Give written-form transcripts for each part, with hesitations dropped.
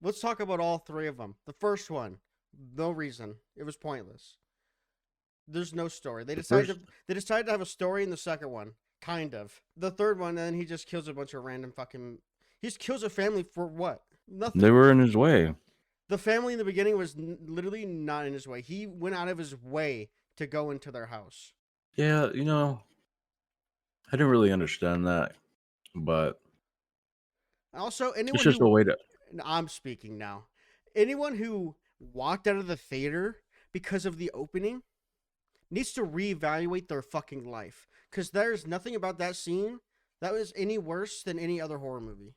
Let's talk about all three of them. The first one, no reason. It was pointless. There's no story. The first, They decided to have a story in the second one, kind of. The third one, then he just kills a bunch of random fucking. He just kills a family for what? Nothing. they were in his way. The family in the beginning was literally not in his way. He went out of his way to go into their house. Yeah, I didn't really understand that, but Also, it's anyone just a who way to. I'm speaking now. Anyone who walked out of the theater because of the opening needs to reevaluate their fucking life. Because there's nothing about that scene that was any worse than any other horror movie.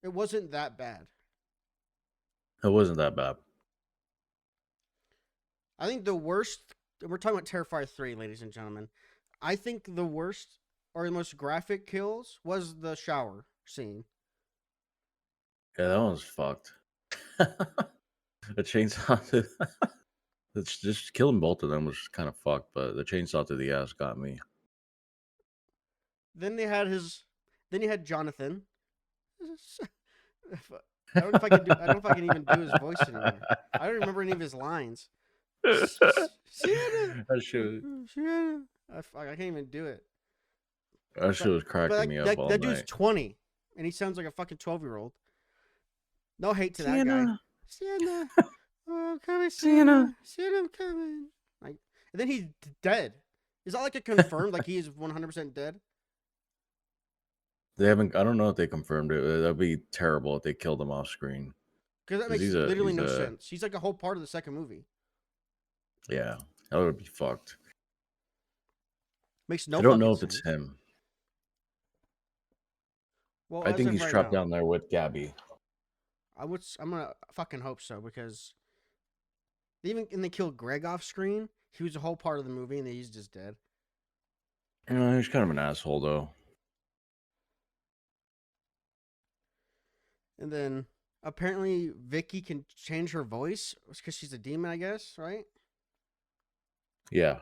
It wasn't that bad. It wasn't that bad. I think the worst, we're talking about Terrifier 3, ladies and gentlemen. I think the worst or the most graphic kills was the shower scene. Yeah, that one was fucked. The chainsaw. It's just killing both of them was kind of fucked, but the chainsaw to the ass got me. Then they had then you had Jonathan. I don't know if I can I don't know if I can even do his voice anymore. I don't remember any of his lines. Sienna, That shit, Sienna. I can't even do it. that shit was cracking me up all That dude's night. 20, and he sounds like a fucking 12-year-old. No hate to that guy. Sienna. Sienna, oh, I'm coming, Sienna. Sienna. Sienna, I'm coming. Like, and then he's dead. Is that like a confirmed? Like he is 100% dead? They haven't. I don't know if they confirmed it. That'd be terrible if they killed him off screen. Because that 'Cause makes literally he's no a sense. He's like a whole part of the second movie. yeah. That would be fucked. Makes no. I don't know fucking if it's sense. him. Well, I as think of he's right trapped now, down there with Gabby. I'm gonna fucking hope so because they killed Greg off screen. He was a whole part of the movie, and he's just dead. He's kind of an asshole though. And then apparently Vicky can change her voice because she's a demon, I guess, right? Yeah.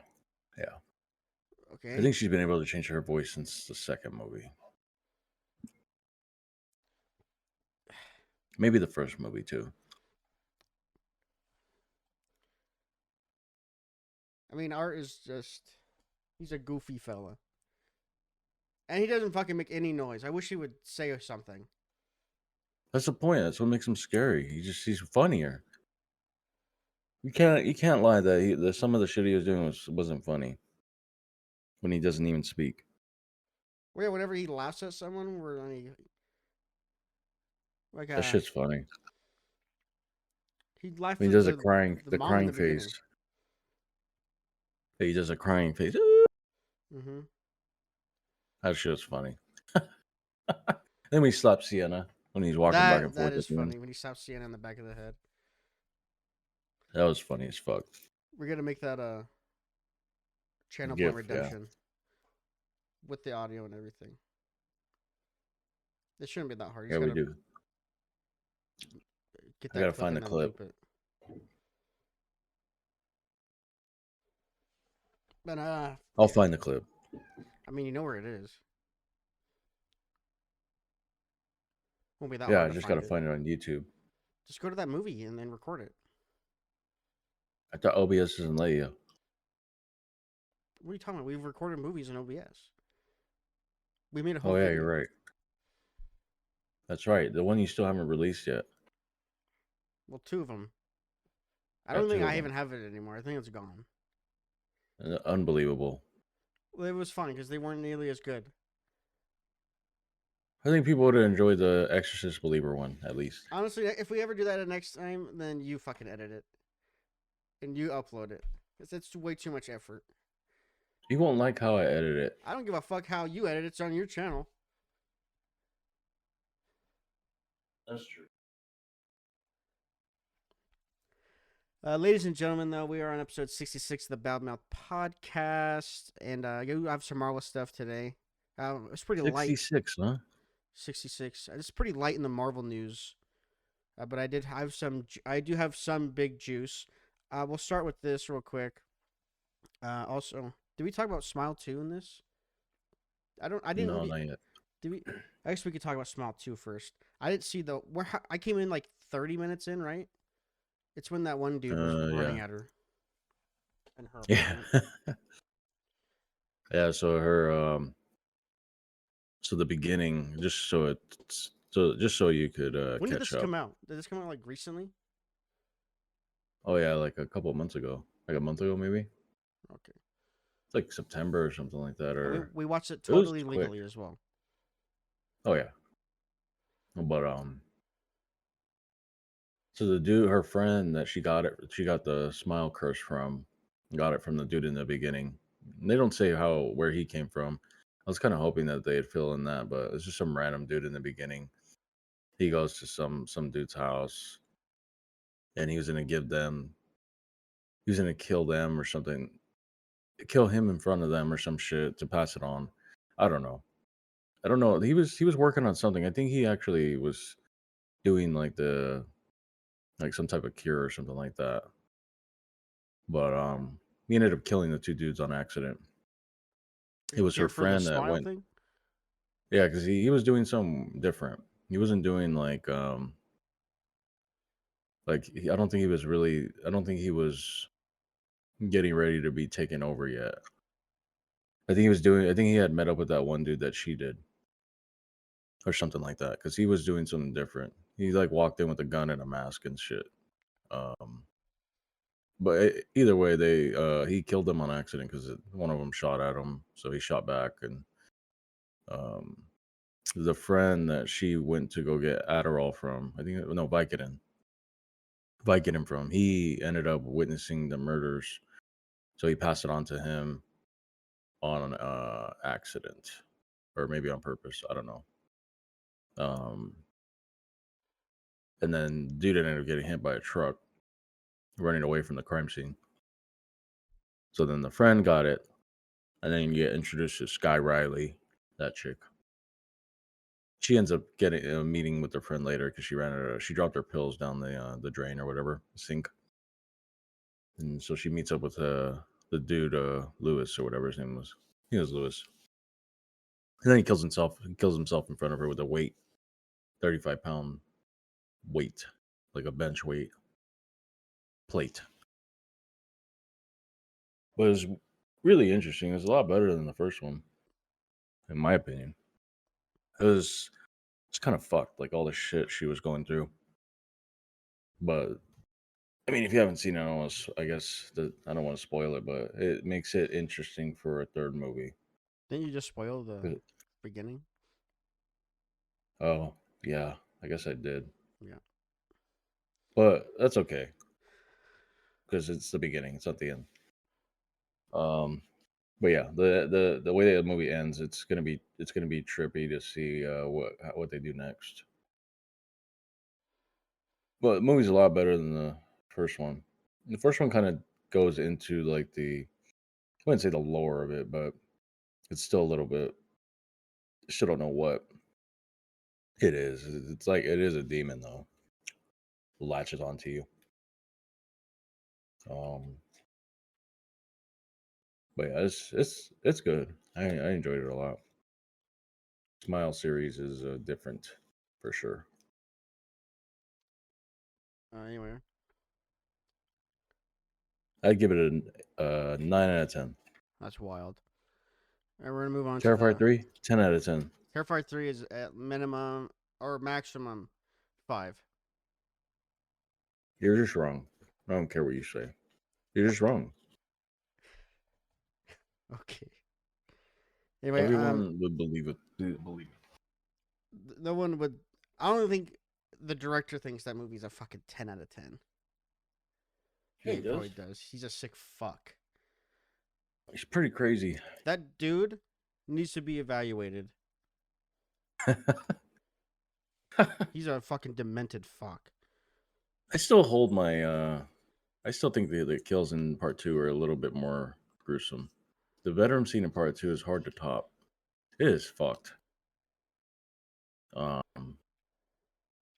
Okay. I think she's been able to change her voice since the second movie. Maybe the first movie too. I mean, Art is he's a goofy fella. And he doesn't fucking make any noise. I wish he would say something. That's the point. That's what makes him scary. He's funnier. You can't lie that some of the shit he was doing wasn't funny. When he doesn't even speak. Well, yeah, whenever he laughs at someone, That shit's funny. he laughed When at he does the crying mom in the beginning. face. He does a crying face. Mm-hmm. That shit's funny. Then we slap Sienna when he's walking back and forth. That is funny when he slaps Sienna in the back of the head. That was funny as fuck. We're gonna make that a channel GIF, point redemption with the audio and everything. It shouldn't be that hard. Yeah, we do. Get I gotta find the clip. But I'll find the clip. I mean, you know where it is. Won't be that Yeah, hard. I just gotta find it on YouTube. Just go to that movie and then record it. I thought OBS doesn't let you. What are you talking about? We've recorded movies in OBS. We made a whole. Oh yeah, video. you're right. That's right. The one you still haven't released yet. Well, 2 of them. I don't think I even have it anymore. I think it's gone. Unbelievable. Well, it was funny because they weren't nearly as good. I think people would have enjoyed the Exorcist Believer one, at least. Honestly, if we ever do that next time, then you fucking edit it. And you upload it. Because it's way too much effort. You won't like how I edit it. I don't give a fuck how you edit it. It's on your channel. That's true. Ladies and gentlemen, though, we are on episode 66 of the Badmouth Podcast. And you have some Marvel stuff today. It's pretty 66, light. 66, huh? 66. It's pretty light in the Marvel news. But I do have some big juice. We'll start with this real quick. Also, did we talk about Smile 2 in this? I didn't. No, not yet. Did we? I guess we could talk about Smile 2 first. I didn't see I came in like 30 minutes in, right? It's when that one dude was Yeah. running at her in her Yeah. apartment. Yeah, so so the beginning, just so you could When did catch this up. come out? Did this come out like recently? Oh yeah, like a couple of months ago. Like a month ago maybe. Okay. It's like September or something like that, And we or we watched it it was totally quick. legally as well. Oh yeah. But so the dude, her friend that she got the smile curse from, got it from the dude in the beginning. And they don't say where he came from. I was kind of hoping that they'd fill in that, but it's just some random dude in the beginning. He goes to some dude's house, and he was gonna kill them or something, kill him in front of them or some shit to pass it on. I don't know. I don't know. He was working on something. I think he actually was doing like some type of cure or something like that. But he ended up killing the two dudes on accident. The It was her cure for the friend that smile went. thing? Yeah, because he was doing something different. He wasn't doing I don't think he was really. I don't think he was getting ready to be taken over yet. I think he was doing. I think he had met up with that one dude that she did, or something like that. Because he was doing something different. He like walked in with a gun and a mask and shit. Um, but either way, he killed them on accident because one of them shot at him, so he shot back, and um, the friend that she went to go get Adderall from, I think no Vicodin from, he ended up witnessing the murders, so he passed it on to him on an accident, or maybe on purpose. I don't know. Um, and then dude ended up getting hit by a truck running away from the crime scene. So then the friend got it, and then you get introduced to Sky Riley, that chick. She ends up getting a meeting with her friend later because she dropped her pills down the drain or whatever sink, and so she meets up with the dude Lewis or whatever his name was. He was Lewis, and then he kills himself. He kills himself in front of her with a weight, 35-pound weight, like a bench weight plate. But it was really interesting. It was a lot better than the first one, in my opinion. It's kind of fucked, like all the shit she was going through. But I mean, if you haven't seen it, I guess I don't want to spoil it, but it makes it interesting for a third movie. Didn't you just spoil the 'Cause- beginning? Oh yeah, I guess I did, Yeah. but that's okay because it's the beginning. It's not the end. Um, but yeah, the way the movie ends, it's gonna be trippy to see what they do next. But the movie's a lot better than the first one. The first one kind of goes into like I wouldn't say the lore of it, but it's still a little bit. Still don't know what it is. It's like it is a demon though. Latches onto you. Um, but yeah, it's good. I enjoyed it a lot. Smile series is different for sure. Anyway, I'd give it a 9 out of 10. that's wild. All right, we're gonna move on to Terrifier the 3, 10 out of 10. Terrifier 3 is at minimum or maximum 5. You're just wrong. I don't care what you say. You're just wrong. Okay. Anyway, Everyone would believe it. Believe it. no one would. I don't think the director thinks that movie's a fucking 10 out of 10. Yeah, Yeah, he he does. probably does. He's a sick fuck. He's pretty crazy. That dude needs to be evaluated. He's a fucking demented fuck. I still hold my. I still think the kills in part two are a little bit more gruesome. The bedroom scene in part two is hard to top. It is fucked. Um,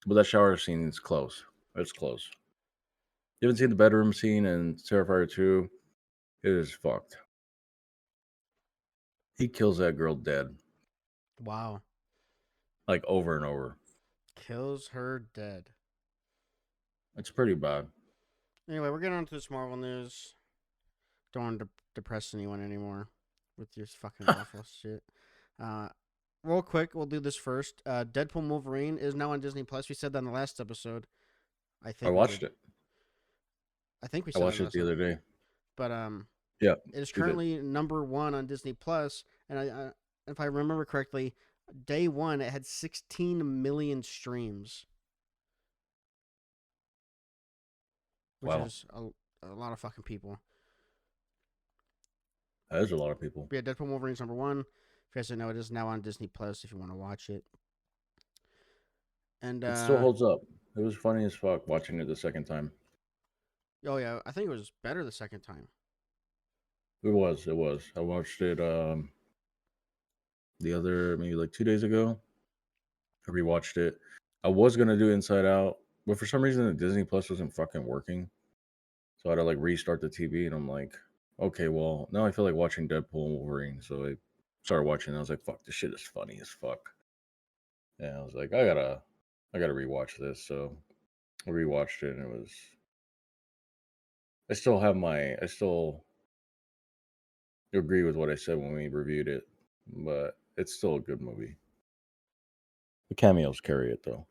but that shower scene is close. It's close. You haven't seen the bedroom scene in Terrifier 2? It is fucked. He kills that girl dead, Wow. like over and over. Kills her dead. It's pretty bad. Anyway, we're getting on to this Marvel news. Don't want to depress anyone anymore with your fucking Marvel shit. Uh, Real quick, we'll do this first. Deadpool Wolverine is now on Disney Plus. We said that in the last episode. I I think we watched did. it. I think we I said that in watched the it last the other episode. day. But Yeah, it is we did. currently #1 on Disney Plus, and if I remember correctly, day one it had 16 million streams, which Wow, is a lot of fucking people. that is a lot of people. But yeah, Deadpool Wolverine's #1. If you guys didn't know, it is now on Disney Plus if you want to watch it. And It still holds up. It was funny as fuck watching it the second time. oh yeah, I think it was better the second time. It was. It was. I watched it the other maybe like 2 days ago. I rewatched it. I was gonna do Inside Out, but for some reason the Disney Plus wasn't fucking working. So I had to like restart the TV, and I'm like, okay, well now I feel like watching Deadpool and Wolverine. So I started watching. And I was like, fuck, this shit is funny as fuck. And I was like, I gotta rewatch this. So I rewatched it, and it was. I still agree with what I said when we reviewed it, but it's still a good movie. The cameos carry it though.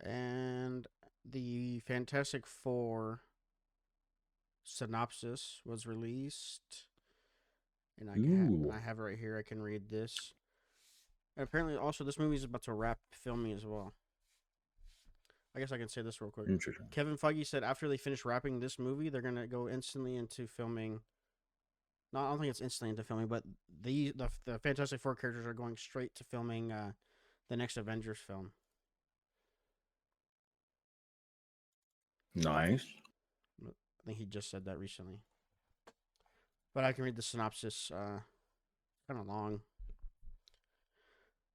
And the Fantastic Four synopsis was released, and Ooh, I have it right here. I can read this. And apparently, also this movie is about to wrap filming as well. I guess I can say this real quick. interesting. Kevin Feige said after they finish wrapping this movie, they're gonna go instantly into filming. No, I don't think it's instantly into filming, but the Fantastic Four characters are going straight to filming the next Avengers film. Nice. I think he just said that recently. But I can read the synopsis. Kind of long.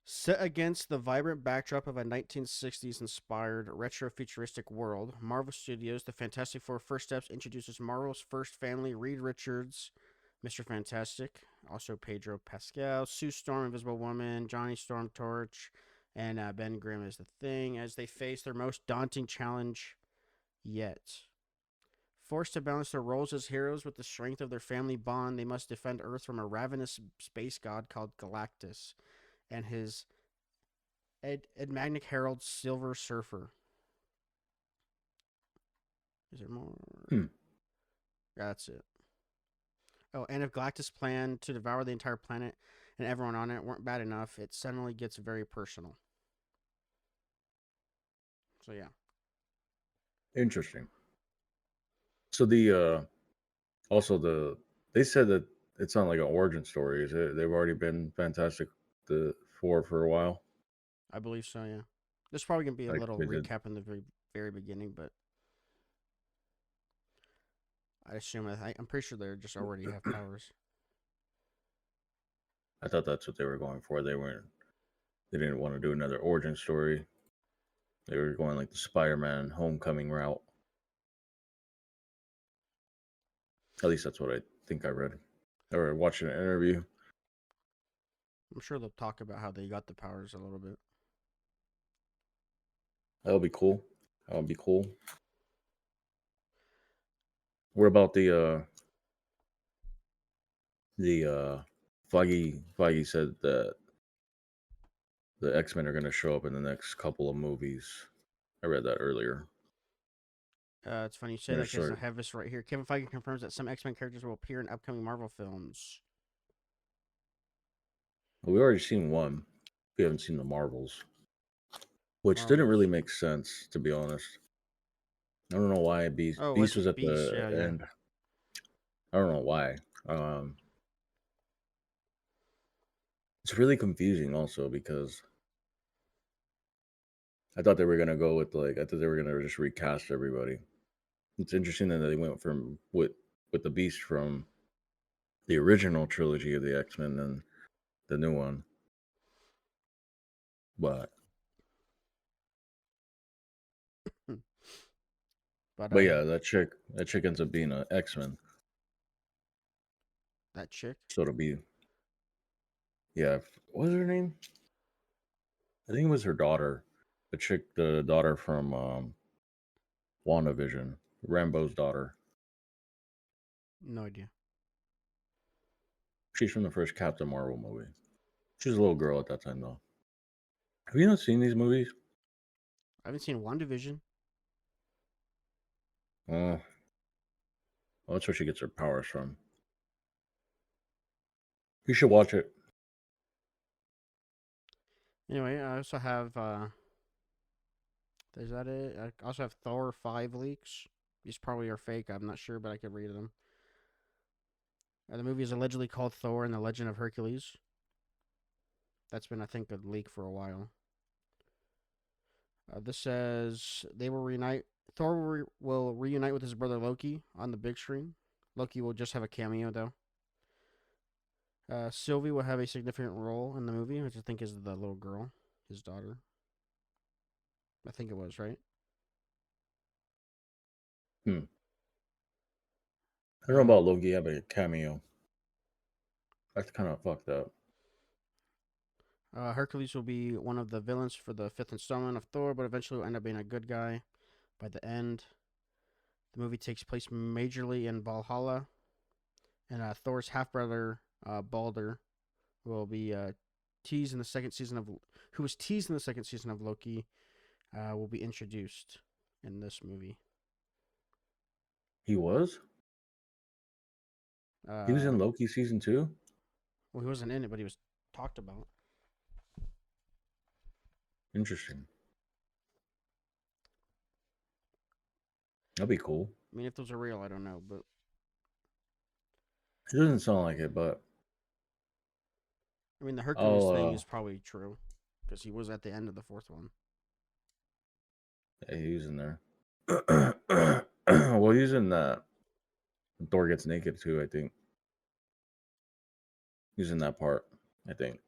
Set against the vibrant backdrop of a 1960s inspired retro futuristic world, Marvel Studios' The Fantastic Four First Steps introduces Marvel's first family, Reed Richards, Mr. Fantastic, also Pedro Pascal, Sue Storm, Invisible Woman, Johnny Storm, Torch, and Ben Grimm is the Thing as they face their most daunting challenge yet. Forced to balance their roles as heroes with the strength of their family bond, they must defend Earth from a ravenous space god called Galactus and his Magnic Herald Silver Surfer. Is there more? Hmm. That's it. Oh, and if Galactus' plan to devour the entire planet and everyone on it weren't bad enough, it suddenly gets very personal. So yeah, Interesting. So the also they said that it's not like an origin story. Is it? They've already been Fantastic the Four for a while. I believe so. Yeah, there's probably gonna be a Like little they did. recap in the very beginning, but I assume I'm pretty sure they just already have powers. I thought that's what they were going for. They weren't. They didn't want to do another origin story. They were going like the Spider-Man Homecoming route. At least that's what I think I read or watched an interview. I'm sure they'll talk about how they got the powers a little bit. That'll be cool. That'll be cool. What about the Feige said that the X-Men are going to show up in the next couple of movies. I read that earlier. It's funny you say They're that because I sort have this right here. Kevin Feige confirms that some X-Men characters will appear in upcoming Marvel films. we already seen one. We haven't seen the Marvels, which didn't really Marvels. make sense to be honest. I don't know why Oh, Beast was was it at Beast? the Yeah, yeah. end. I don't know why. Um, it's really confusing also because I thought they were gonna go with I thought they were gonna just recast everybody. It's interesting that they went from with the Beast from the original trilogy of the X-Men and the new one. But Hmm. But but yeah, that chick ends up being an X-Men. that chick. So it'll be yeah. What was her name? I think it was her daughter. The chick, the daughter from WandaVision, Rambo's daughter. No idea. She's from the first Captain Marvel movie. She was a little girl at that time, though. Have you not seen these movies? I haven't seen WandaVision. Well, that's where she gets her powers from. You should watch it. Anyway, I also have. Is that it? I also have Thor 5 leaks. These probably are fake. I'm not sure, but I could read them. The movie is allegedly called Thor and the Legend of Hercules. That's been, I think, a leak for a while. This says they will reunite. Thor will reunite with his brother Loki on the big screen. Loki will just have a cameo, though. Sylvie will have a significant role in the movie, which I think is the little girl, his daughter. I think it was, right? I don't know about Loki having a cameo. That's kind of fucked up. Hercules will be one of the villains for the fifth installment of Thor, but eventually will end up being a good guy by the end. The movie takes place majorly in Valhalla, and Thor's half brother Balder will be teased in the second season of who was teased in the second season of Loki will be introduced in this movie. He was? He was in Loki season 2? Well, he wasn't in it, but he was talked about. Interesting. That'd be cool. I mean, if those are real, I don't know, but It doesn't sound like it, but I mean, the Hercules thing is probably true because he was at the end of the fourth one. Yeah, he was in there. Well, he's in that. Thor gets naked too, I think. He's in that part, I think.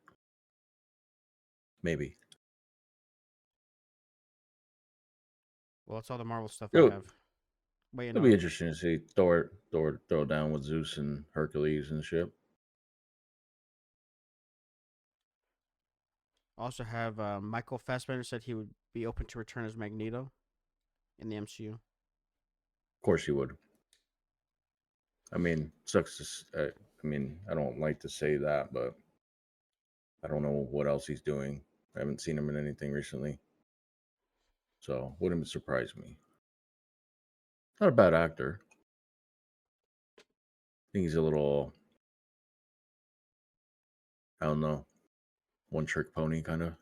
Maybe. Well, it's all the Marvel stuff Yo, I have. Wait, it'll be interesting to see Thor throw down with Zeus and Hercules and shit. Also have Michael Fassbender said he would be open to return as Magneto in the MCU. Of course he would. I mean, sucks to. I mean, I don't like to say that, but I don't know what else he's doing. I haven't seen him in anything recently, so wouldn't surprise me. Not a bad actor. I think he's a little. I don't know, one trick pony kind of.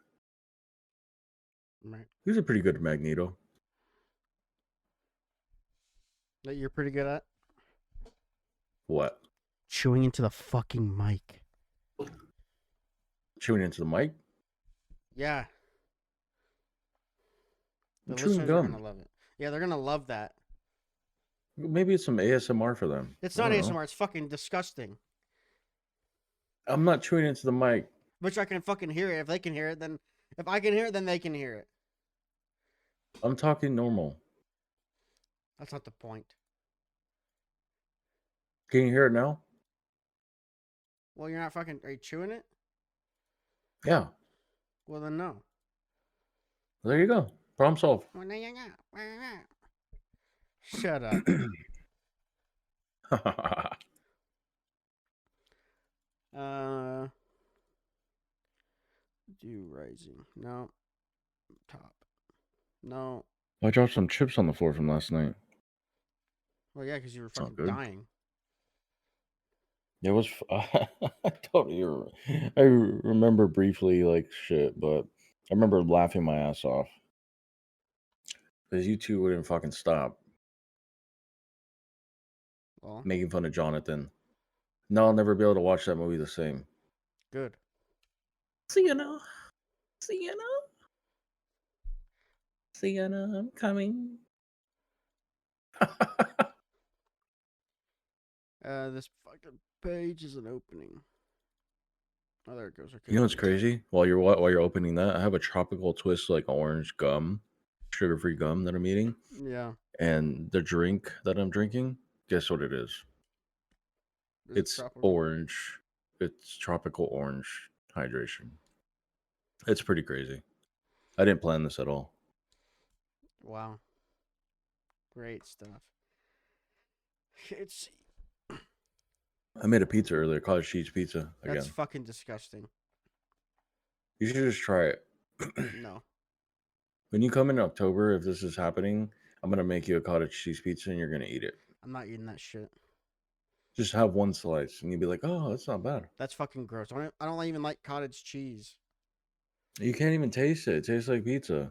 Right. He's a pretty good Magneto. That you're pretty good at? What? Chewing into the fucking mic. Chewing into the mic? Yeah. The I'm chewing listeners are gum. gonna love it. Yeah, they're gonna love that. Maybe it's some ASMR for them. It's not ASMR. It's fucking disgusting. I'm not chewing into the mic. Which I can fucking hear it. If they can hear it, then if I can hear it, then they can hear it. I'm talking normal. That's not the point. Can you hear it now? Well, you're not fucking. Are you chewing it? Yeah. Well, then no. There you go. Problem solved. Shut up. Dew Rising. No. Top. No. I dropped some chips on the floor from last night. Well, yeah, because you were It's not fucking good. dying. It was. I totally. I remember briefly like shit, but I remember laughing my ass off because you two wouldn't fucking stop Well, making fun of Jonathan. No, I'll never be able to watch that movie the same. good. Sienna, Sienna, I'm coming. This fucking page isn't opening. Oh, there it goes. Okay. You know what's crazy? While you're opening that, I have a tropical twist like orange gum, sugar-free gum that I'm eating, Yeah. and the drink that I'm drinking. Guess what it is? It's orange. It's tropical orange hydration. It's pretty crazy. I didn't plan this at all. Wow. Great stuff. It's I made a pizza earlier, cottage cheese pizza That's again. fucking disgusting. You should just try it. No. When you come in October, if this is happening, I'm gonna make you a cottage cheese pizza and you're gonna eat it. I'm not eating that shit. Just have one slice and you'll be like, oh, that's not bad. That's fucking gross. I don't even like cottage cheese. You can't even taste it. It tastes like pizza.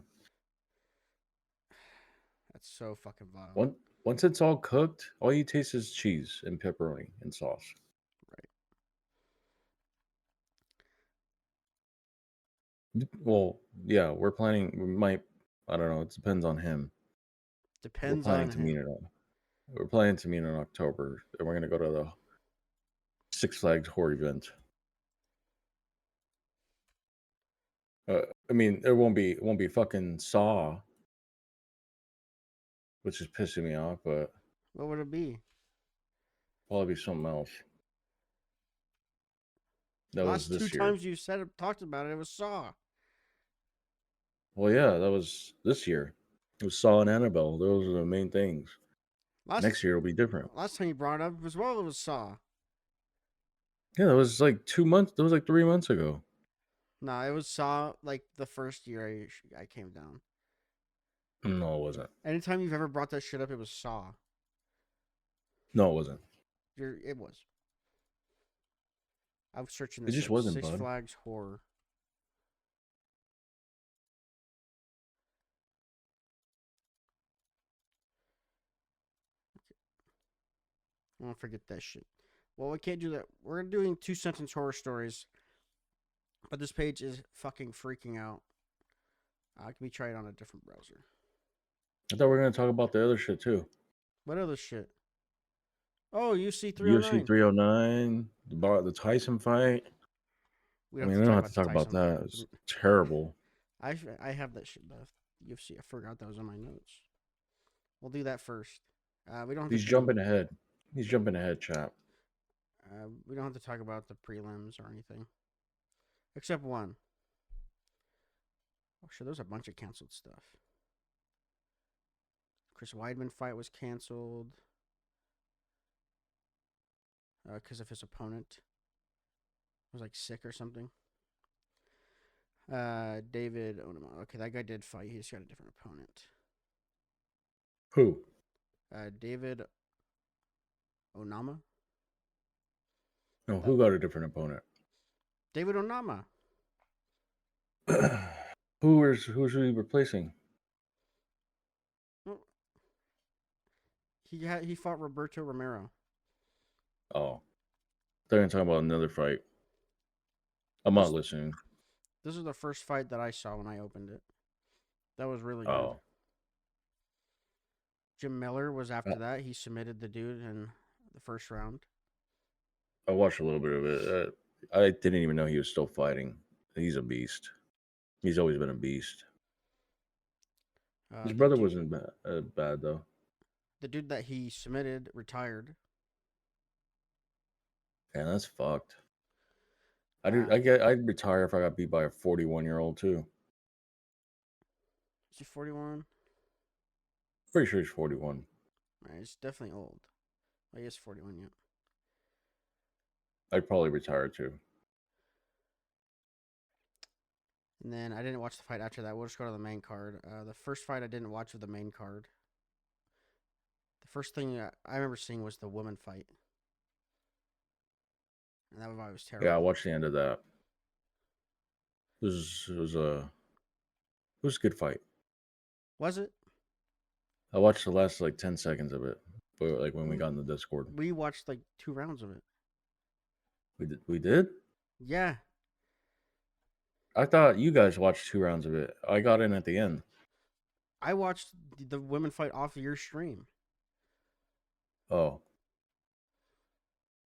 That's so fucking vile. Once it's all cooked, all you taste is cheese and pepperoni and sauce. Right. Well, yeah, we're planning. We might. I don't know. It depends on him. We're Depends planning on to meet him. in. We're planning to meet in October, and we're gonna go to the Six Flags horror event. I mean, it won't be fucking Saw, which is pissing me off, but What would it be? probably be something else. That was Last two this year. times you said it, talked about it, it was Saw. Well, yeah, that was this year. It was Saw and Annabelle. Those are the main things. Last Next year will be different. last time you brought it up as well, it was Saw. Yeah, that was like 2 months. That was like 3 months ago. No, it was Saw like the first year I came down. No, it wasn't. Anytime you've ever brought that shit up, it was Saw. No, it wasn't. It was. I was searching It this just up. wasn't, Six bud. Flags horror. I don't forget that shit. Well, we can't do that. We're doing 2 sentence horror stories, but this page is fucking freaking out. Can we try it on a different browser? I thought we were gonna talk about the other shit too. What other shit? Oh, UC UFC 309. 309, the Tyson fight. We I don't mean, have we to don't talk have about to the talk about Tyson fight. that. It's terrible. I have that shit left. UFC. I forgot that was on my notes. We'll do that first. We don't have He's to do. jumping ahead. He's jumping ahead, chap. We don't have to talk about the prelims or anything, except one. Oh shit, there's a bunch of canceled stuff. Chris Weidman fight was canceled because of his opponent was like sick or something. David Onama. Okay, that guy did fight. He just got a different opponent. Who? David Onama. No, That who got a different opponent? David Onama. Who's he replacing? Well, he fought Roberto Romero. Oh, they're gonna talk about another fight. I'm This not listening. this is the first fight that I saw when I opened it. That was really good. Oh, Jim Miller was I after that. He submitted the dude in the first round. I watched a little bit of it. I didn't even know he was still fighting. He's a beast. He's always been a beast. His The brother dude, wasn't bad though. the dude that he submitted retired. Man, that's fucked. Uh, I'd retire if I got beat by a 41-year-old too. is he 41? Pretty sure he's 41. Right, he's definitely old. Oh, he is 41 yet. I'd probably retire too. And then I didn't watch the fight after that. We'll just go to the main card. The first fight I didn't watch of the main card. The first thing I remember seeing was the woman fight. And that fight was terrible. Yeah, I watched the end of that. It was a good fight. Was it? I watched the last like 10 seconds of it, but like when we got in the Discord. We watched like 2 rounds of it. We did? Yeah. I thought you guys watched 2 rounds of it. I got in at the end. I watched the women fight off of your stream. Oh.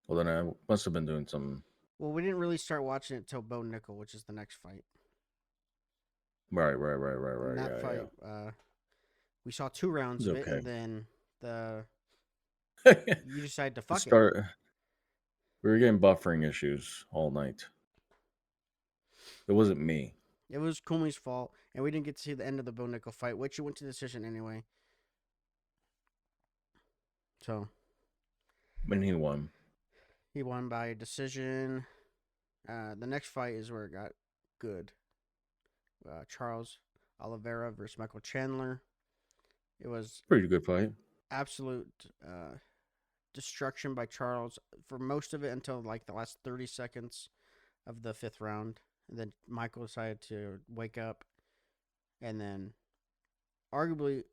Well, then I must have been doing something. Well, we didn't really start watching it till Bo Nickel, which is the next fight. Right. In that Yeah, fight, we saw 2 rounds It's of it, okay. and then Yeah. you decided to fuck it. We were getting buffering issues all night. It wasn't me. It was Koolme's fault, and we didn't get to see the end of the Bo Nickel fight, which it went to decision anyway. So And he won. he won by decision. The next fight is where it got good. Charles Oliveira versus Michael Chandler. It was Pretty good fight. absolute destruction by Charles for most of it until like the last 30 seconds of the fifth round. And then Michael decided to wake up. And then, arguably,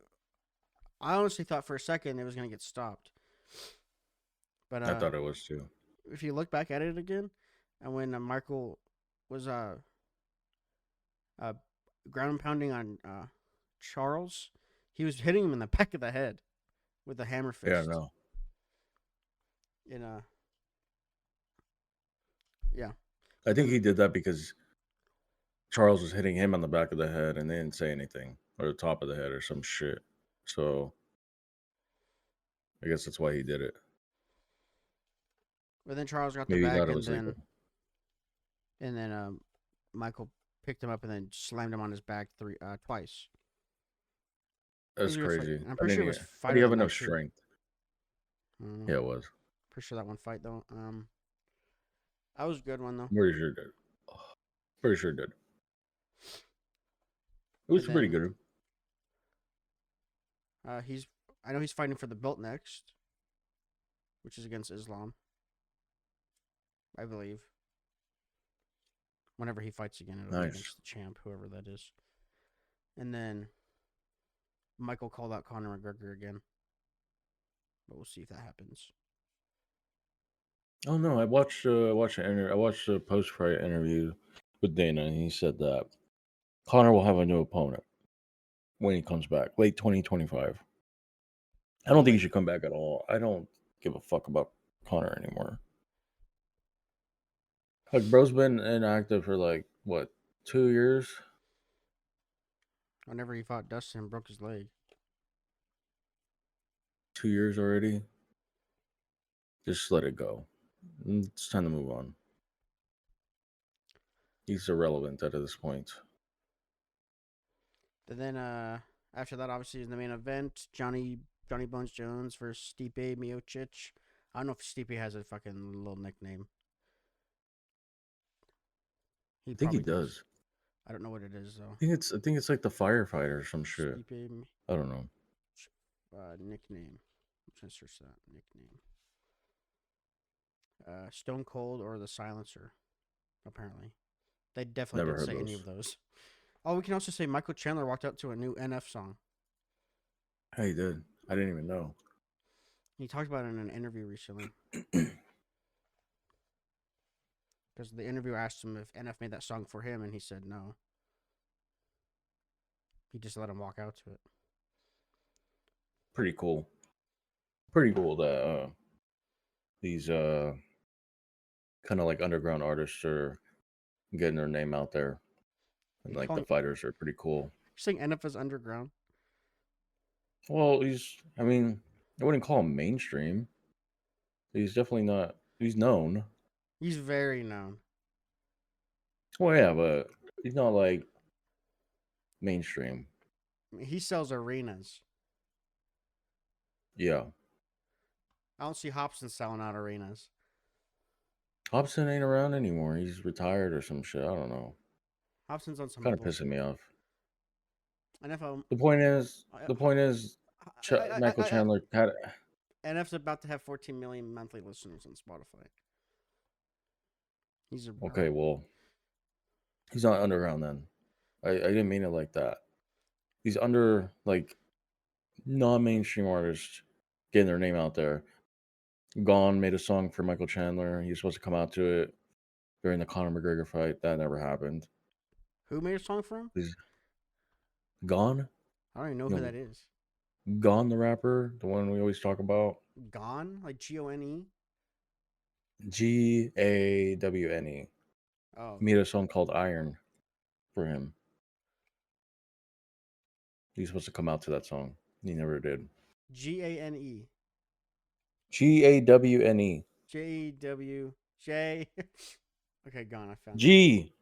I honestly thought for a second it was going to get stopped. But I thought it was too. if you look back at it again, and when Michael was ground pounding on Charles, he was hitting him in the back of the head with a hammer fist. Yeah, no. In yeah. I think he did that because Charles was hitting him on the back of the head and they didn't say anything, or the top of the head or some shit. So I guess that's why he did it. But then Charles got the Maybe he back, thought it was legal. and then Michael picked him up and then slammed him on his back twice. That's It was crazy. I'm pretty sure it was How fight do you of have the enough night, too. strength? Yeah, it was. Pretty sure that one fight though. That was a good one though. Pretty sure it did. Pretty sure it did. It was But pretty then, good. I know he's fighting for the belt next, which is against Islam, I believe. Whenever he fights again, it'll be Nice. against the champ, whoever that is. And then Michael called out Conor McGregor again, but we'll see if that happens. Oh no, I watched a post fight interview with Dana, and he said that Connor will have a new opponent when he comes back, late 2025. I don't think he should come back at all. I don't give a fuck about Connor anymore. Like, bro's been inactive for like what, 2 years? Whenever he fought Dustin and broke his leg. 2 years already. Just let it go. It's time to move on. He's irrelevant at this point. And then after that, obviously, is the main event: Johnny Bones Jones versus Stipe Miocic. I don't know if Stipe has a fucking little nickname. I think he does. I don't know what it is though. I think it's like the firefighter or some shit. Stipe I don't know. nickname. I'm trying to search that nickname. Stone Cold or the Silencer. Apparently, they definitely Never didn't heard say any those. of those. Oh, we can also say Michael Chandler walked out to a new NF song. Hey, he did. I didn't even know. He talked about it in an interview recently. Because the interviewer asked him if NF made that song for him, and he said no. He just let him walk out to it. Pretty cool. Pretty cool that these kind of like underground artists are getting their name out there. And like the fighters are pretty cool. You're saying NF is underground? Well, I wouldn't call him mainstream. He's definitely not, he's known. He's very known. Well, yeah, but he's not like mainstream. I mean, he sells arenas. Yeah. I don't see Hobson selling out arenas. Hobson ain't around anymore. He's retired or some shit. I don't know. Hobson's on some Kind of level. pissing me off. NFL. The point is, Michael Chandler had. NF's about to have 14 million monthly listeners on Spotify. Okay, well, he's not underground then. I didn't mean it like that. He's under like non-mainstream artists getting their name out there. Gone made a song for Michael Chandler. He was supposed to come out to it during the Conor McGregor fight. That never happened. Who made a song for him? Gone? I don't even know who that is. Gone, the rapper, the one we always talk about. Gone? Like Gone? Gawne. Oh. He made a song called Iron for him. He's supposed to come out to that song. He never did. Gane. Gawne. J. Okay, Gone. I found G. it.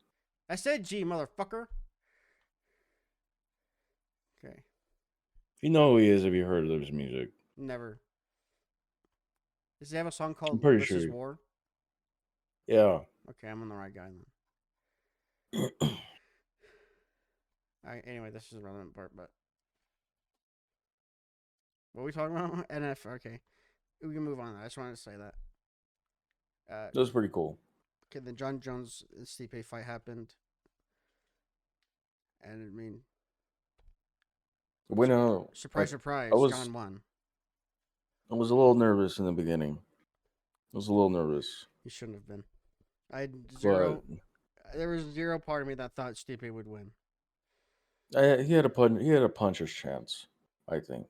I said G, motherfucker. Okay. You know who he is if you heard of his music. Never. Does he have a song I'm called pretty "This Is sure. War"? Yeah. Okay, I'm on the right guy then. All right. Anyway, this is a relevant part, but what are we talking about? NF. Okay, we can move on. I just wanted to say that. That was pretty cool. Okay, then John Jones and Stipe fight happened, and I mean, When surprise, I surprise, was John won. I was a little nervous in the beginning. I was a little nervous, He shouldn't have been. I had but zero. There was zero part of me that thought Stipe would win. he had a puncher's chance, I think.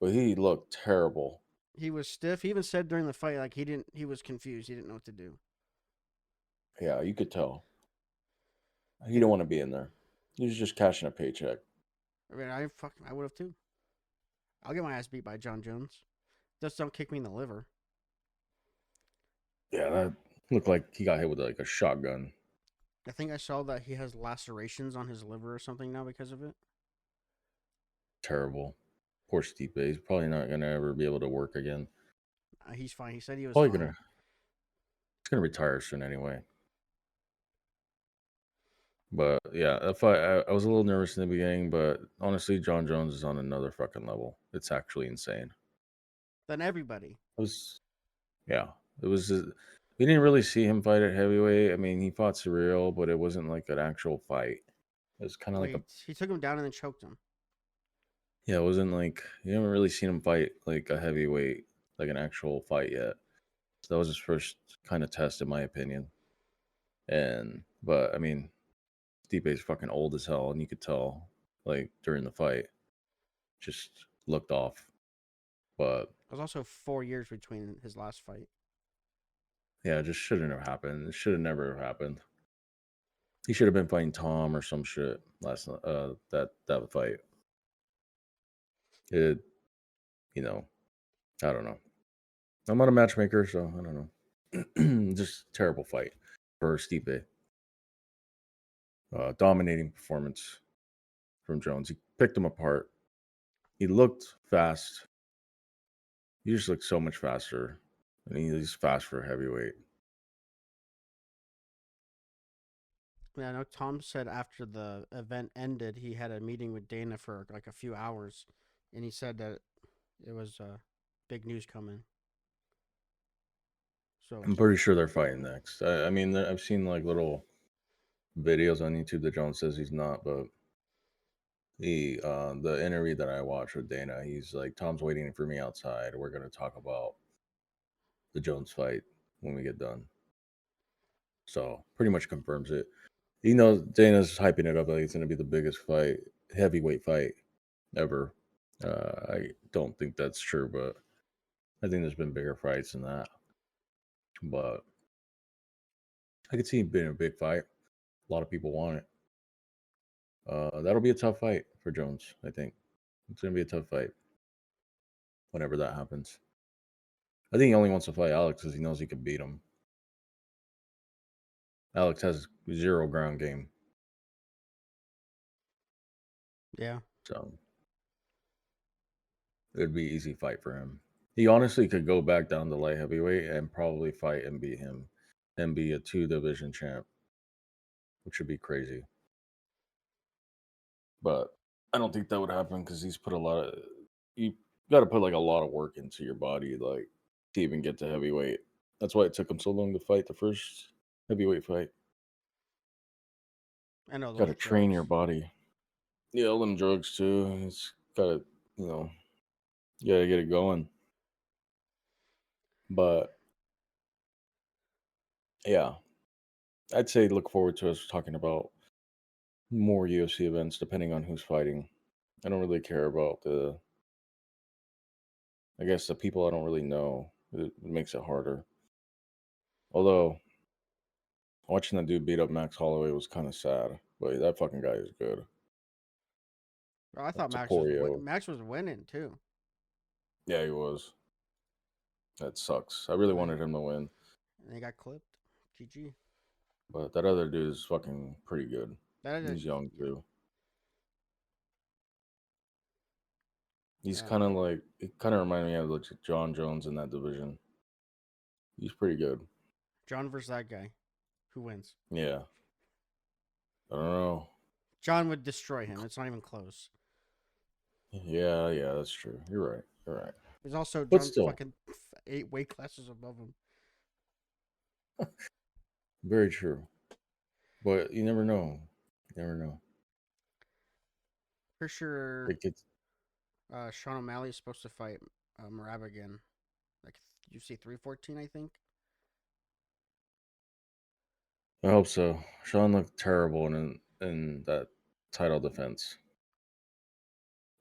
But he looked terrible. He was stiff. He even said during the fight like he didn't. He was confused. He didn't know what to do. Yeah, you could tell. He And didn't want to be in there. He was just cashing a paycheck. I mean, I would have too. I'll get my ass beat by John Jones. Just don't kick me in the liver. Yeah, that looked like he got hit with like a shotgun. I think I saw that he has lacerations on his liver or something now because of it. Terrible. Poor Stipe. He's probably not gonna ever be able to work again. He's fine. He said he was Probably fine. gonna he's gonna retire soon anyway. But yeah, if I was a little nervous in the beginning, but honestly, John Jones is on another fucking level. It's actually insane. Then everybody. It was yeah, it was. We didn't really see him fight at heavyweight. I mean, he fought Surreal, but it wasn't like an actual fight. It was kind of like a Wait, he took him down and then choked him. yeah. It wasn't like you haven't really seen him fight like a heavyweight, like an actual fight yet. So that was his first kind of test, in my opinion. And but I mean, Stipe's fucking old as hell, and you could tell like during the fight, just looked off. But It was also 4 years between his last fight. yeah, it just shouldn't have happened. It should have never have happened. He should have been fighting Tom or some shit last that fight. It you know I don't know. I'm not a matchmaker, so I don't know. Just terrible fight for Stipe. Dominating performance from Jones. He picked him apart. He looked fast. He just looked so much faster, and he's fast for a heavyweight. Yeah, I know Tom said after the event ended, he had a meeting with Dana for like a few hours, and he said that it was big news coming. So I'm pretty sure they're fighting next. I mean, I've seen like little videos on YouTube that Jones says he's not, but the interview that I watched with Dana, he's like, Tom's waiting for me outside. We're gonna talk about the Jones fight when we get done. So pretty much confirms it. You know, Dana's hyping it up like it's gonna be the biggest fight, heavyweight fight ever. I don't think that's true, but I think there's been bigger fights than that. But I could see it being a big fight. A lot of people want it. That'll be a tough fight for Jones. I think it's gonna be a tough fight whenever that happens. I think he only wants to fight Alex because he knows he could beat him. Alex has zero ground game, yeah, so it would be an easy fight for him. He honestly could go back down to light heavyweight and probably fight and beat him, and be a 2 division champ, which would be crazy. But I don't think that would happen because he's put a lot of you got to put like a lot of work into your body, like to even get to heavyweight. That's why it took him so long to fight the first heavyweight fight. I know Got those to train drugs. your body. Yeah, all them drugs too. It's got to, you know, you got to get it going. But yeah, I'd say look forward to us talking about more UFC events depending on who's fighting. I don't really care about I guess the people I don't really know. It makes it harder. Although watching that dude beat up Max Holloway was kind of sad, but that fucking guy is good. Bro, I thought Taporio. Max was winning too, Yeah, he was. That sucks. I really and wanted him to win, he got clipped. GG. but that other dude is fucking pretty good. That is He's young too. He's kind of like, it kind of reminded me of like John Jones in that division. He's pretty good. John versus that guy. Who wins? Yeah. I don't know. John would destroy him. It's not even close. Yeah, that's true. You're right. You're right. There's also But John still, fucking 8 weight classes above him. very true. But you never know. You never know. For sure, It gets. Sean O'Malley is supposed to fight Marab again. Like UFC 314, I think. I hope so. Sean looked terrible in that title defense.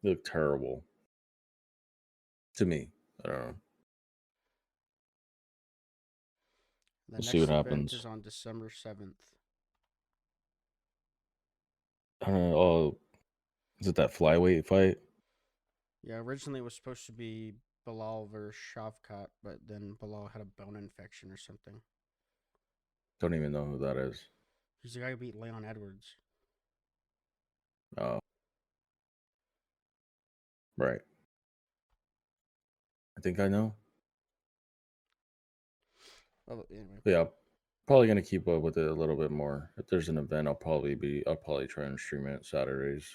He looked terrible to me. I don't know. The We'll see what next event happens. is on December 7th. I don't know. Oh, is it that flyweight fight? Yeah, originally it was supposed to be Bilal versus Shavkat, but then Bilal had a bone infection or something. Don't even know who that is. He's the guy who beat Leon Edwards. Oh, right. I think I know. Oh, anyway. But yeah, probably gonna keep up with it a little bit more. If there's an event, I'll probably try and stream it Saturdays.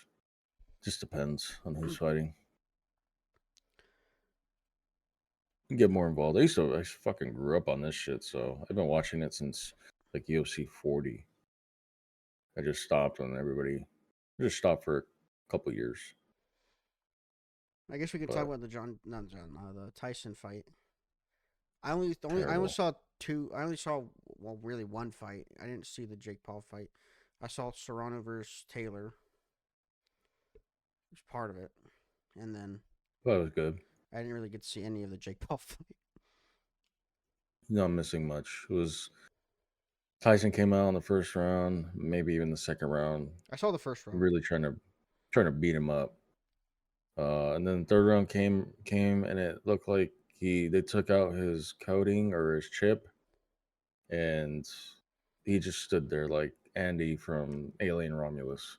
Just depends on who's fighting. Get more involved. I fucking grew up on this shit, so I've been watching it since like UFC 40. I just stopped when I just stopped for a couple years. I guess we could talk But about the Tyson fight. I only terrible. saw two. I only saw really one fight. I didn't see the Jake Paul fight. I saw Serrano versus Taylor. It was part of it, and then But it was good. I didn't really get to see any of the Jake Paul fight. Not missing much. It was Tyson came out in the first round, maybe even the second round, I saw the first round. really trying to beat him up. And then the third round came and it looked like they took out his coating or his chip, and he just stood there like Andy from Alien Romulus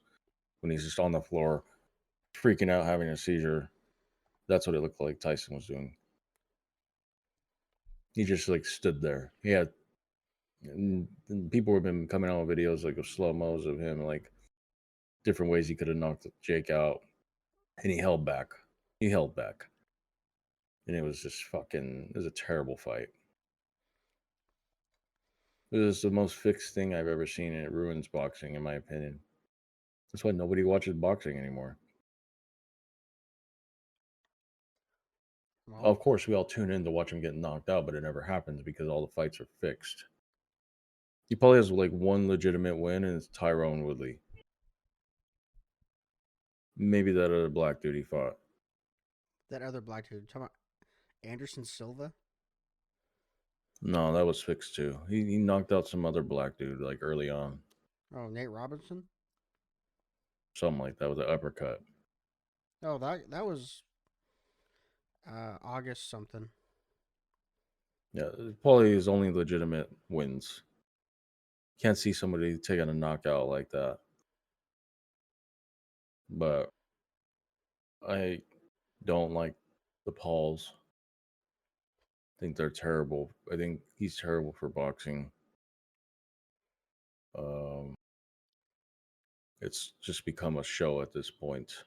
when he's just on the floor, freaking out, having a seizure. That's what it looked like Tyson was doing. He just like stood there. And people have been coming out with videos like of slow mos of him, like different ways he could have knocked Jake out, and he held back. He held back, and it was just fucking. It was a terrible fight. It was the most fixed thing I've ever seen, and it ruins boxing, in my opinion. That's why nobody watches boxing anymore. Well, Of course, we all tune in to watch him get knocked out, but it never happens because all the fights are fixed. He probably has like one legitimate win, and it's Tyrone Woodley. Maybe that other black dude he fought. that other black dude, talking about Anderson Silva. No, that was fixed too. He knocked out some other black dude like early on, Oh, Nate Robinson. something like that with an uppercut. Oh, that was August something. Yeah, probably his only legitimate wins. Can't see somebody taking a knockout like that. But I don't like the Pauls. I think they're terrible. I think he's terrible for boxing. Um, it's just become a show at this point,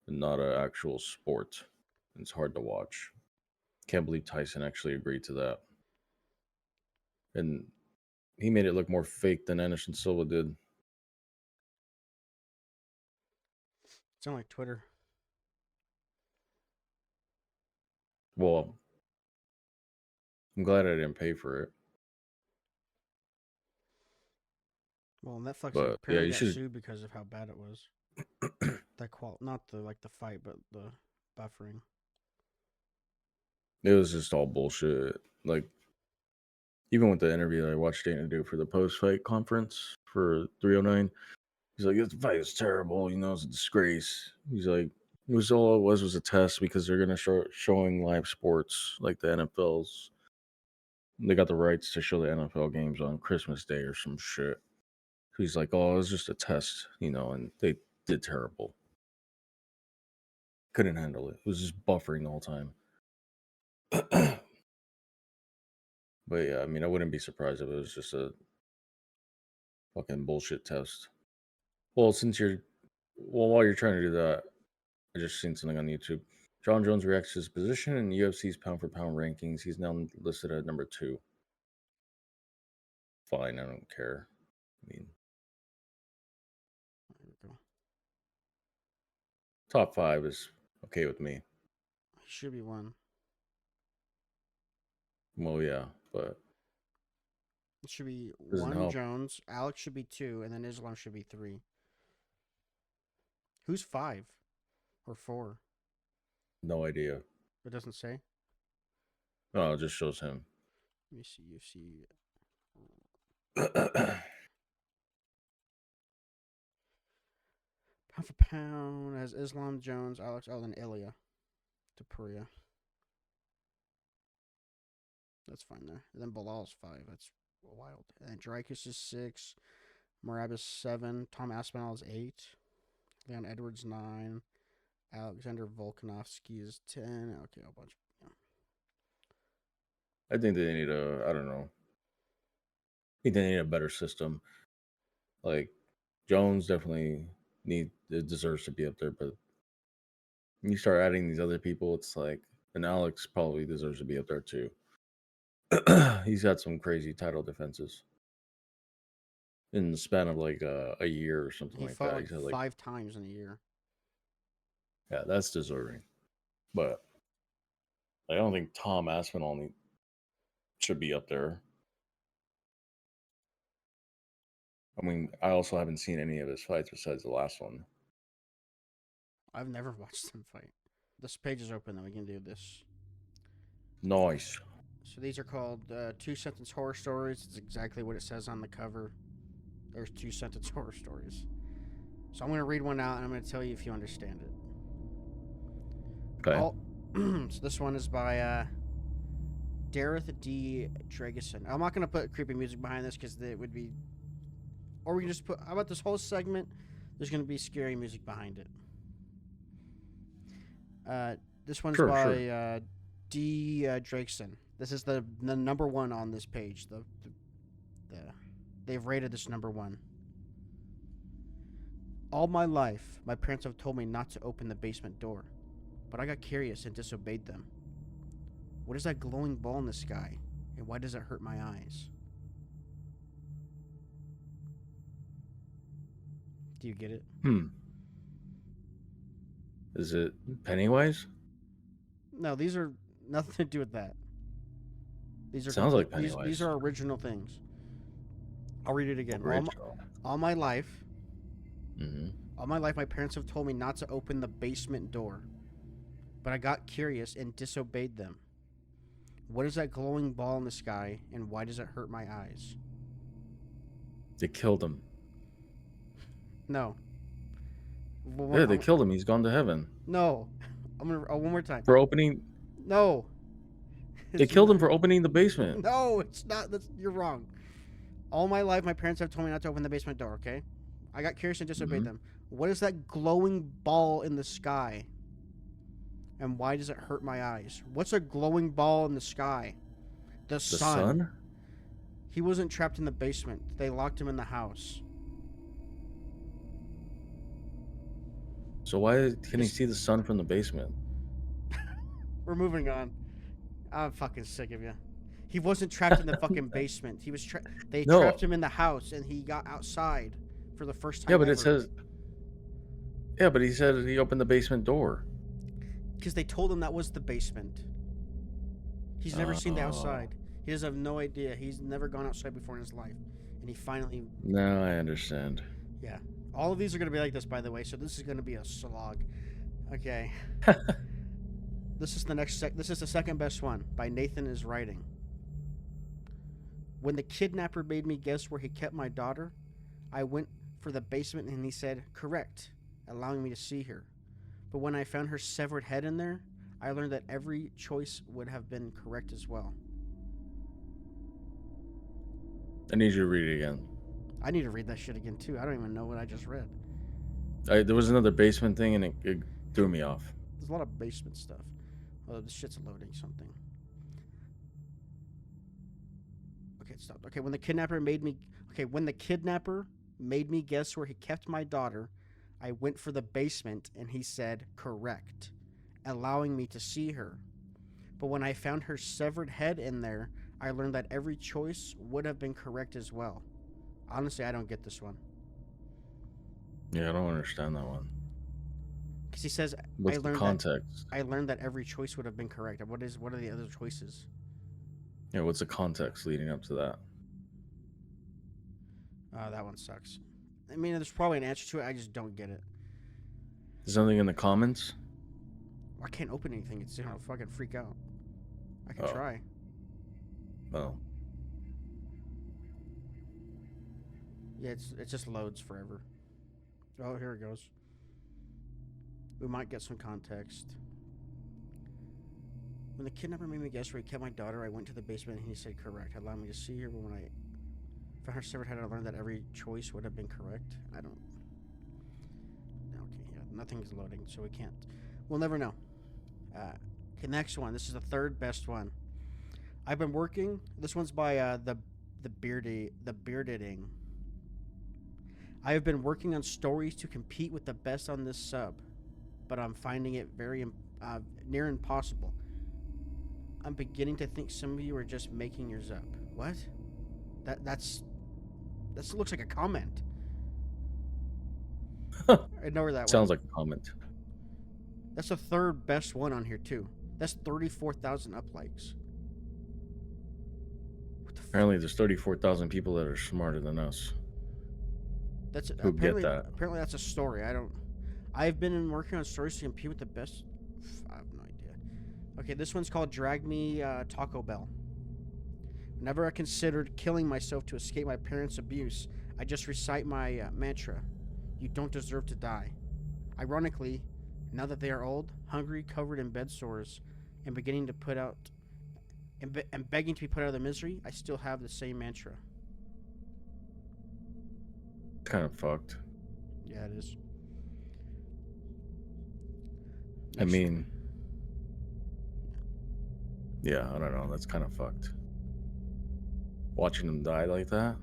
and not an actual sport. It's hard to watch. Can't believe Tyson actually agreed to that, and he made it look more fake than Anderson Silva did. It's on like Twitter. Well, I'm glad I didn't pay for it, Well, Netflix but yeah, apparently you got should. sued because of how bad it was. Not the fight, but the buffering. It was just all bullshit. Like even with the interview that I watched Dana do for the post fight conference for 309, he's like, "This fight is terrible. You know, it's a disgrace." He's like, "It was all it was a test because they're gonna start showing live sports like the NFL's. They got the rights to show the NFL games on Christmas Day or some shit." He's like, "Oh, it was just a test, you know," and they did terrible. Couldn't handle it. It was just buffering the whole time. But yeah, I mean, I wouldn't be surprised if it was just a fucking bullshit test. Well, while you're trying to do that, I just seen something on YouTube. John Jones reacts to his position in UFC's pound for pound rankings. He's now listed at number 2. Fine, I don't care. I mean, There we go. top 5 is okay with me. He should be 1. Well, yeah, but It should be doesn't 1 help. Jones, Alex should be 2, and then Islam should be 3. Who's 5 or 4? No idea. It doesn't say. No, it just shows him. Let me see. UFC. Pound for pound as Islam, Jones, Alex, then Ilya, Topuria. That's fine there. And then Bilal's 5. That's wild. And Dreykus is 6. Morab is 7. Tom Aspinall is 8. Leon Edwards 9. Alexander Volkanovski is 10. Okay, a bunch. Yeah. I think they need I don't know. I think they need a better system. Like, Jones definitely deserves to be up there, but when you start adding these other people, it's like, and Alex probably deserves to be up there too. He's got some crazy title defenses in the span of like a year or something He like fought that. like He's had 5 times in a year. Yeah, that's deserving. But I don't think Tom Aspinall should be up there. I mean, I also haven't seen any of his fights besides the last one. I've never watched him fight. This page is open, though. We can do this. Nice. So these are called 2-sentence horror stories. It's exactly what it says on the cover. There's 2-sentence horror stories. So I'm going to read one out, and I'm going to tell you if you understand it. Okay. So this one is by Dareth D. Drageson. I'm not going to put creepy music behind this because it would be... Or we can just put... How about this whole segment? There's going to be scary music behind it. This one's by D. Drakeson. This is the number 1 on this page. They've rated this number 1. All my life, my parents have told me not to open the basement door, but I got curious and disobeyed them. What is that glowing ball in the sky, and why does it hurt my eyes? Do you get it? Is it Pennywise? No, these are nothing to do with that. These are Sounds like Pennywise. These are original things. I'll read it again. All my life, my parents have told me not to open the basement door, but I got curious and disobeyed them. What is that glowing ball in the sky, and why does it hurt my eyes? They killed him. No. Yeah, they killed him. He's gone to heaven. No. I'm gonna one more time. For opening. No. They killed him for opening the basement. No, it's not. You're wrong. All my life, my parents have told me not to open the basement door. Okay, I got curious and disobeyed them. What is that glowing ball in the sky? And why does it hurt my eyes? What's a glowing ball in the sky? The sun. He wasn't trapped in the basement. They locked him in the house. So why can he see the sun from the basement? We're moving on. I'm fucking sick of you. He wasn't trapped in the fucking basement. He was They trapped him in the house, and he got outside for the first time. Yeah, but it says. Yeah, but he said he opened the basement door. Because they told him that was the basement. He's never seen the outside. He doesn't have no idea. He's never gone outside before in his life, and he finally. No, I understand. Yeah, all of these are gonna be like this, by the way. So this is gonna be a slog. Okay. This is the next This is the second best one by Nathan is Writing. When the kidnapper made me guess where he kept my daughter, I went for the basement and he said, correct, allowing me to see her. But when I found her severed head in there, I learned that every choice would have been correct as well. I need you to read it again. I need to read that shit again too. I don't even know what I just read. There was another basement thing and it threw me off. There's a lot of basement stuff. Oh, this shit's loading something. Okay, it stopped. Okay, when the kidnapper made me. Okay, when the kidnapper made me guess where he kept my daughter, I went for the basement and he said correct, allowing me to see her. But when I found her severed head in there, I learned that every choice would have been correct as well. Honestly, I don't get this one. Yeah, I don't understand that one. Because he says, What's the context? I learned that every choice would have been correct. What are the other choices? Yeah, what's the context leading up to that? That one sucks. I mean, there's probably an answer to it. I just don't get it. Is something in the comments? I can't open anything. It's gonna fucking freak out. I can Oh. try. Oh. Yeah, it just loads forever. Oh, here it goes. We might get some context. When the kidnapper made me guess where he kept my daughter, I went to the basement and he said correct. Allowed me to see her, but when I found her severed head, I learned that every choice would have been correct. I don't. Okay, yeah, nothing's loading, so we can't. We'll never know. Okay, next one. This is the third best one. I've been working. This one's by the beardeding. I have been working on stories to compete with the best on this sub, but I'm finding it very near impossible. I'm beginning to think some of you are just making yours up. What? That looks like a comment. I know where that Sounds went. like a comment. That's the third best one on here too. That's 34,000 up likes. What the Apparently, there's 34,000 people that are smarter than us. That's Who get that? Apparently, that's a story. I've been working on stories to compete with the best. I have no idea. Okay, this one's called "Drag Me Taco Bell." Whenever I considered killing myself to escape my parents' abuse, I just recite my mantra: "You don't deserve to die." Ironically, now that they are old, hungry, covered in bed sores, and beginning to put out and begging to be put out of their misery, I still have the same mantra. It's kind of fucked. Yeah, it is. I mean, yeah, I don't know. That's kind of fucked. Watching them die like that.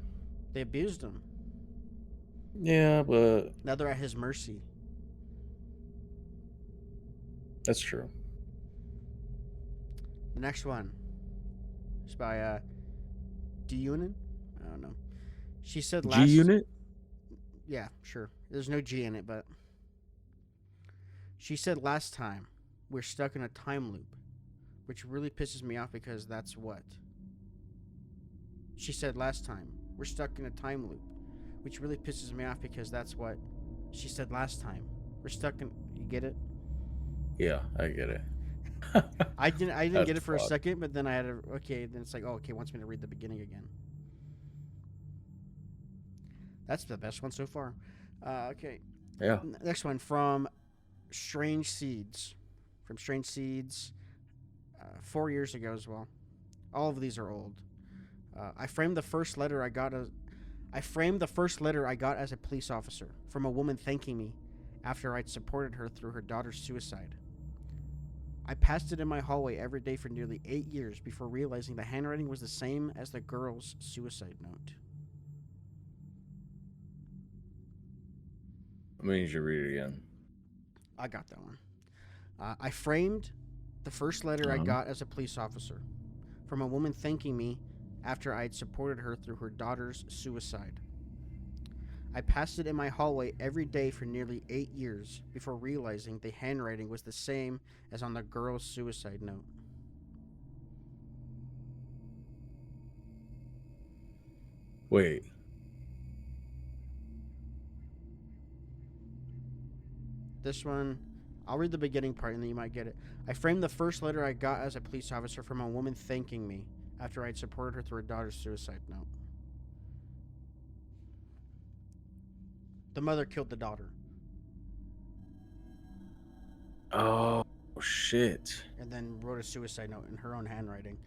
They abused him. Yeah, but Now they're at his mercy. that's true. The next one is by D-Unit. I don't know. She said last... G-Unit? Yeah, sure. There's no G in it, but... She said last time, we're stuck in a time loop, which really pisses me off because that's what. She said last time, we're stuck in a time loop, which really pisses me off because that's what she said last time. We're stuck in... You get it? Yeah, I get it. I didn't get it for a fucked. second, but then I had to... Okay, then it's like, oh, okay, wants me to read the beginning again. That's the best one so far. Okay. Yeah. Next one from Strange Seeds. From Strange Seeds 4 years ago as well. All of these are old. I framed the first letter I got as a police officer from a woman thanking me after I'd supported her through her daughter's suicide. I passed it in my hallway every day for nearly 8 years before realizing the handwriting was the same as the girl's suicide note. I mean, you should read it again. I got that one. I framed the first letter I got as a police officer from a woman thanking me after I had supported her through her daughter's suicide. I passed it in my hallway every day for nearly 8 years before realizing the handwriting was the same as on the girl's suicide note. Wait. This one, I'll read the beginning part and then you might get it. I framed the first letter I got as a police officer from a woman thanking me after I had supported her through her daughter's suicide note. The mother killed the daughter. Oh, shit. And then wrote a suicide note in her own handwriting.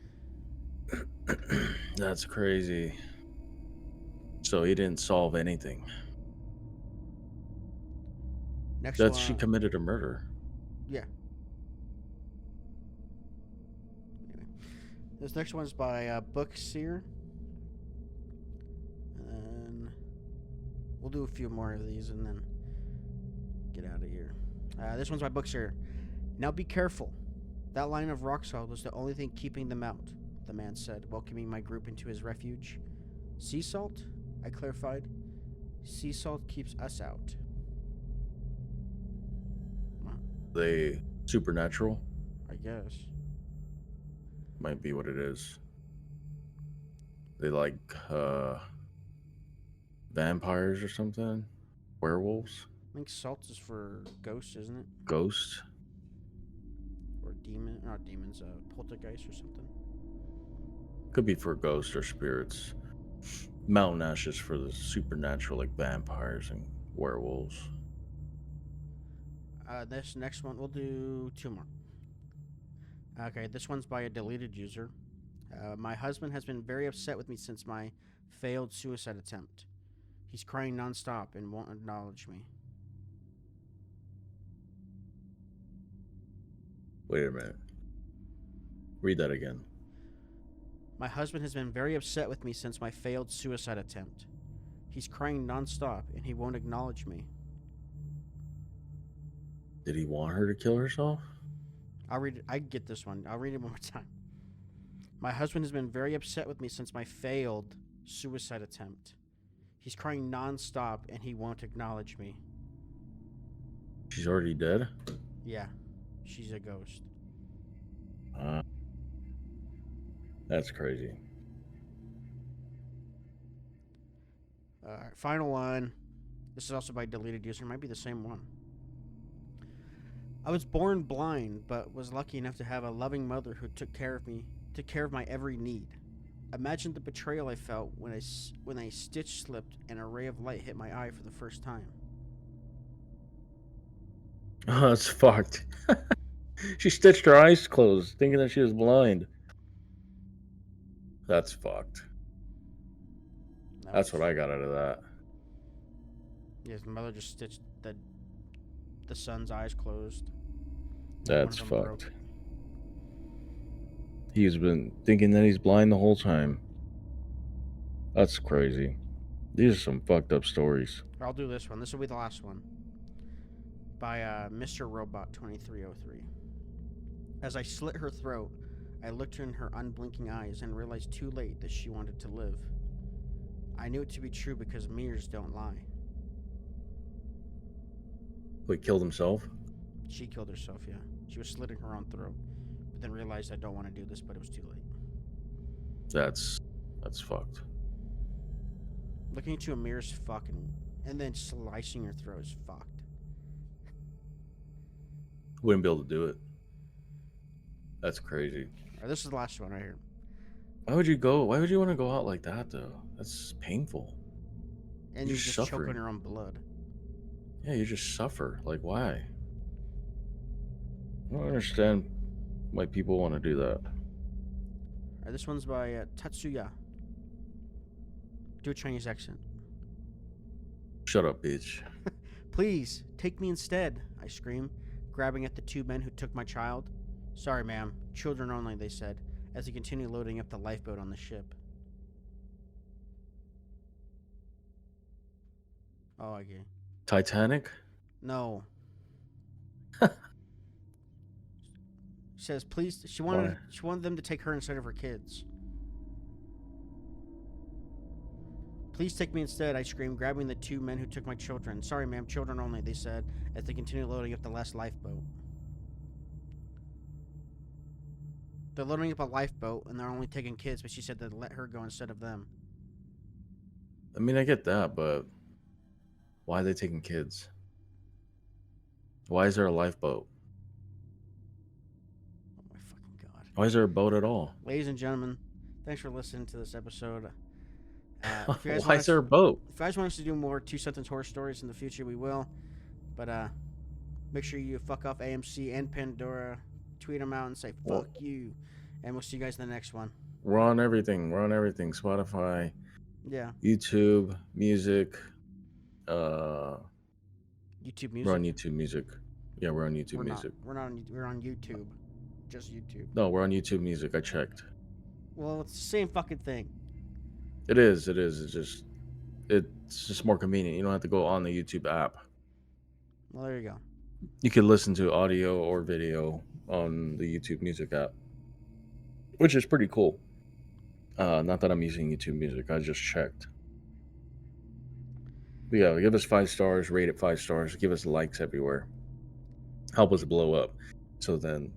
That's crazy. So he didn't solve anything. Next That one, she committed a murder. Yeah. This next one's by Bookseer. And then we'll do a few more of these and then get out of here. This one's by Bookseer. Now be careful. That line of rock salt was the only thing keeping them out, the man said, welcoming my group into his refuge. Sea salt? I clarified. Sea salt keeps us out. They supernatural? I guess. Might be what it is. They like vampires or something? Werewolves? I think salt is for ghosts, isn't it? Ghosts? Or demon, not demons, poltergeist or something. Could be for ghosts or spirits. Mountain ash is for the supernatural, like vampires and werewolves. This next one, we'll do two more. Okay, this one's by a deleted user. My husband has been very upset with me since my failed suicide attempt. He's crying nonstop and won't acknowledge me. Wait a minute. Read that again. My husband has been very upset with me since my failed suicide attempt. He's crying nonstop and he won't acknowledge me. Did he want her to kill herself? I'll read it. I get this one. I'll read it one more time. My husband has been very upset with me since my failed suicide attempt. He's crying nonstop and he won't acknowledge me. She's already dead? Yeah, she's a ghost. That's crazy. Alright, final one. This is also by deleted user. It might be the same one. I was born blind, but was lucky enough to have a loving mother who took care of me, took care of my every need. Imagine the betrayal I felt when a stitch slipped and a ray of light hit my eye for the first time. Oh, that's fucked. She stitched her eyes closed, thinking that she was blind. That's fucked. That's what I got out of that. Yes, the mother just stitched the son's eyes closed. That's fucked. He's been thinking that he's blind the whole time. That's crazy. These are some fucked up stories. I'll do this one. This will be the last one. By Mr. Robot 2303. As I slit her throat, I looked in her unblinking eyes and realized too late that she wanted to live. I knew it to be true because mirrors don't lie. Wait, killed himself? She killed herself, yeah. She was slitting her own throat, but then realized I don't want to do this, but it was too late. That's fucked. Looking into a mirror is fucking, and then slicing your throat is fucked. Wouldn't be able to do it. That's crazy. Alright, this is the last one right here. Why would you want to go out like that, though? That's painful. And you just choke on your own blood. Yeah, you just suffer. Like, why? I don't understand why people want to do that. Alright, this one's by Tatsuya. Do a Chinese accent. Shut up, bitch. Please, take me instead, I screamed, grabbing at the two men who took my child. Sorry, ma'am. Children only, they said, as they continued loading up the lifeboat on the ship. Oh, okay. Titanic? No. She says, please, she wanted them to take her instead of her kids. Please take me instead, I screamed, grabbing the two men who took my children. Sorry, ma'am, children only, they said, as they continued loading up the last lifeboat. They're loading up a lifeboat, and they're only taking kids, but she said they'd let her go instead of them. I mean, I get that, but why are they taking kids? Why is there a lifeboat? Oh my fucking god. Why is there a boat at all? Ladies and gentlemen, thanks for listening to this episode. Why is there a boat? If you guys want us to do more two-sentence horror stories in the future, we will. But make sure you fuck off AMC and Pandora. Tweet them out and say, fuck you. And we'll see you guys in the next one. We're on everything. Spotify. Yeah. YouTube, music. YouTube music? We're on YouTube Music. Yeah, we're on YouTube Music. We're on YouTube. Just YouTube. No, we're on YouTube Music. I checked. Well, it's the same fucking thing. It is. It is. It's just more convenient. You don't have to go on the YouTube app. Well, there you go. You can listen to audio or video on the YouTube Music app, which is pretty cool. Not that I'm using YouTube Music. I just checked. But yeah, give us 5 stars. Rate it 5 stars. Give us likes everywhere. Help us blow up, so then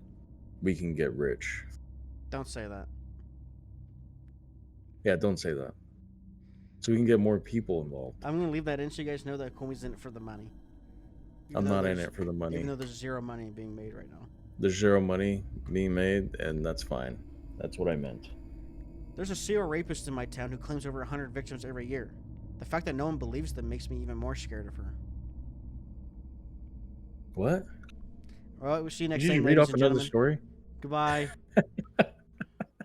we can get rich. Don't say that. Yeah, don't say that. So we can get more people involved. I'm gonna leave that in so you guys know that Koolme's in it for the money. I'm not in it for the Even money. though there's zero money being made right now. There's zero money being made, and that's fine. That's what I meant. There's a serial rapist in my town who claims over 100 victims every year. The fact that no one believes them makes me even more scared of her. What? Well, we'll see you next Did you time, read ladies off and another gentlemen. story? Goodbye.